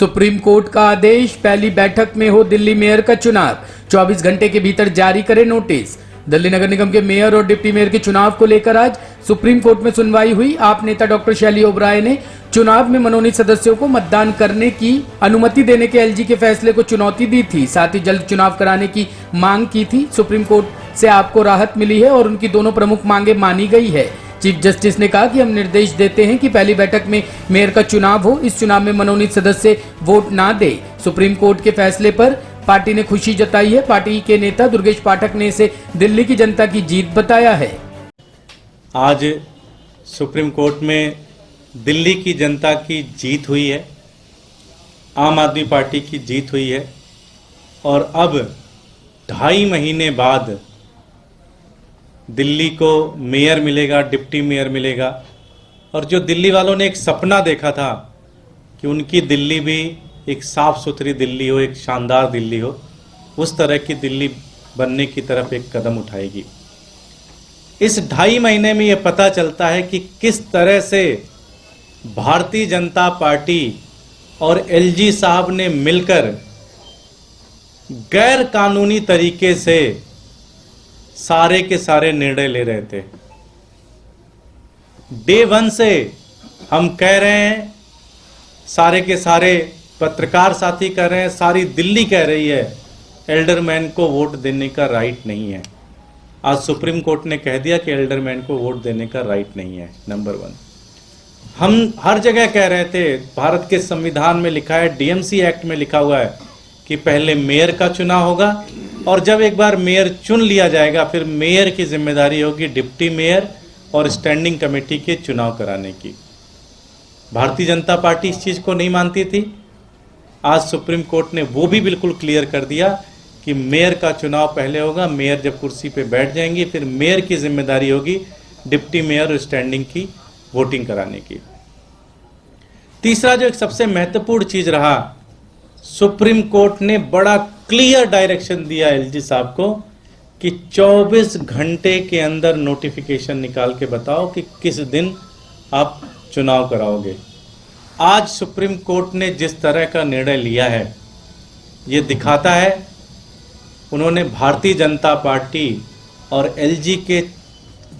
Supreme court का आदेश, पहली बैठक में हो दिल्ली मेयर का चुनाव, 24 घंटे के भीतर जारी करे नोटिस। दिल्ली नगर निगम के मेयर और डिप्टी मेयर के चुनाव को लेकर आज सुप्रीम कोर्ट में सुनवाई हुई। आप नेता डॉक्टर शैली ओबराय ने चुनाव में मनोनीत सदस्यों को मतदान करने की अनुमति देने के एलजी के फैसले को चुनौती दी थी, साथ ही जल्द चुनाव कराने की मांग की थी। सुप्रीम कोर्ट से आपको राहत मिली है और उनकी दोनों प्रमुख मांगे मानी गई है। चीफ जस्टिस ने कहा कि हम निर्देश देते हैं कि पहली बैठक में मेयर का चुनाव हो, इस चुनाव में मनोनीत सदस्य वोट ना दे। सुप्रीम कोर्ट के फैसले पर पार्टी ने खुशी जताई है। पार्टी के नेता दुर्गेश पाठक ने इसे दिल्ली की जनता की जीत बताया है। आज सुप्रीम कोर्ट में दिल्ली की जनता की जीत हुई है, आम आदमी पार्टी की जीत हुई है और अब 2.5 महीने बाद दिल्ली को मेयर मिलेगा, डिप्टी मेयर मिलेगा। और जो दिल्ली वालों ने एक सपना देखा था कि उनकी दिल्ली भी एक साफ सुथरी दिल्ली हो, एक शानदार दिल्ली हो, उस तरह की दिल्ली बनने की तरफ एक कदम उठाएगी। इस 2.5 महीने में यह पता चलता है कि किस तरह से भारतीय जनता पार्टी और एलजी साहब ने मिलकर गैर कानूनी तरीके से सारे के सारे निर्णय ले रहे थे। डे 1 से हम कह रहे हैं, सारे के सारे पत्रकार साथी कह रहे हैं, सारी दिल्ली कह रही है, एल्डरमैन को वोट देने का राइट नहीं है। आज सुप्रीम कोर्ट ने कह दिया कि एल्डरमैन को वोट देने का राइट नहीं है। नंबर 1, हम हर जगह कह रहे थे, भारत के संविधान में लिखा है, डीएमसी एक्ट में लिखा हुआ है कि पहले मेयर का चुनाव होगा और जब एक बार मेयर चुन लिया जाएगा फिर मेयर की जिम्मेदारी होगी डिप्टी मेयर और स्टैंडिंग कमेटी के चुनाव कराने की। भारतीय जनता पार्टी इस चीज़ को नहीं मानती थी। आज सुप्रीम कोर्ट ने वो भी बिल्कुल क्लियर कर दिया कि मेयर का चुनाव पहले होगा, मेयर जब कुर्सी पे बैठ जाएंगी फिर मेयर की जिम्मेदारी होगी डिप्टी मेयर और स्टैंडिंग की वोटिंग कराने की। तीसरा जो एक सबसे महत्वपूर्ण चीज रहा, सुप्रीम कोर्ट ने बड़ा क्लियर डायरेक्शन दिया एलजी साहब को कि 24 घंटे के अंदर नोटिफिकेशन निकाल के बताओ कि किस दिन आप चुनाव कराओगे। आज सुप्रीम कोर्ट ने जिस तरह का निर्णय लिया है, ये दिखाता है उन्होंने भारतीय जनता पार्टी और एलजी के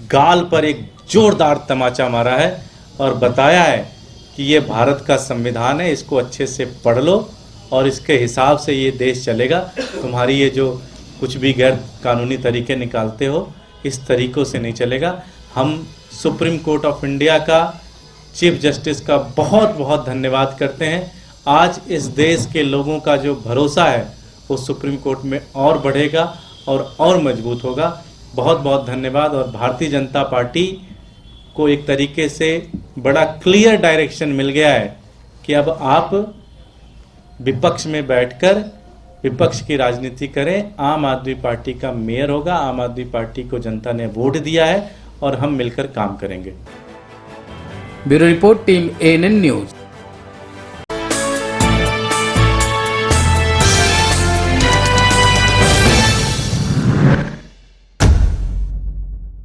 गाल पर एक जोरदार तमाचा मारा है और बताया है कि ये भारत का संविधान है, इसको अच्छे से पढ़ लो और इसके हिसाब से ये देश चलेगा। तुम्हारी ये जो कुछ भी गैर कानूनी तरीके निकालते हो, इस तरीक़ों से नहीं चलेगा। हम सुप्रीम कोर्ट ऑफ इंडिया का, चीफ जस्टिस का बहुत बहुत धन्यवाद करते हैं। आज इस देश के लोगों का जो भरोसा है वो सुप्रीम कोर्ट में और बढ़ेगा और मजबूत होगा। बहुत बहुत धन्यवाद। और भारतीय जनता पार्टी को एक तरीके से बड़ा क्लियर डायरेक्शन मिल गया है कि अब आप विपक्ष में बैठकर विपक्ष की राजनीति करें। आम आदमी पार्टी का मेयर होगा, आम आदमी पार्टी को जनता ने वोट दिया है और हम मिलकर काम करेंगे। Bureau report, team ANN news.